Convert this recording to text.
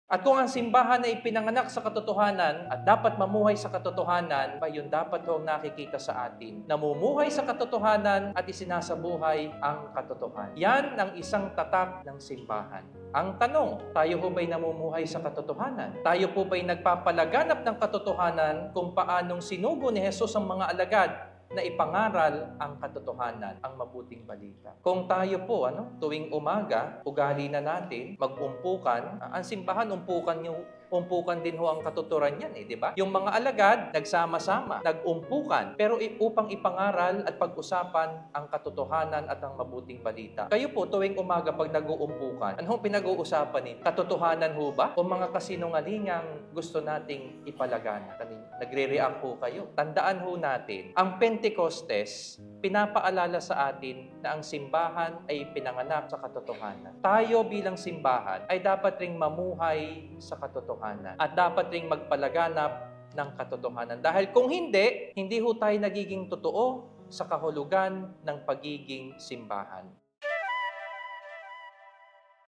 At kung ang simbahan ay pinanganak sa katotohanan at dapat mamuhay sa katotohanan, yun dapat ho ang nakikita sa atin. Namumuhay sa katotohanan at isinasabuhay ang katotohanan. Yan ang isang tatak ng simbahan. Ang tanong, tayo po ba'y namumuhay sa katotohanan? Tayo po ba'y nagpapalaganap ng katotohanan kung paanong sinugo ni Jesus ang mga alagad na ipangaral ang katotohanan, ang mabuting balita. Kung tayo po, tuwing umaga, ugali na natin, mag-umpukan, ang simbahan, umpukan din ho ang katuturan yan, di ba? Yung mga alagad, nagsama-sama, nag-umpukan, pero upang ipangaral at pag-usapan ang katotohanan at ang mabuting balita. Kayo po, tuwing umaga, pag nag-uumpukan, anong pinag-uusapan ninyo? Katotohanan ho ba? O mga kasinungalingang gusto nating ipalaganap? Nagre-react ho kayo. Tandaan ho natin, ang Pentecostes, pinapaalala sa atin na ang simbahan ay pinanganak sa katotohanan. Tayo bilang simbahan ay dapat ring mamuhay sa katotohanan at dapat ring magpalaganap ng katotohanan. Dahil kung hindi ho tayo nagiging totoo sa kahulugan ng pagiging simbahan.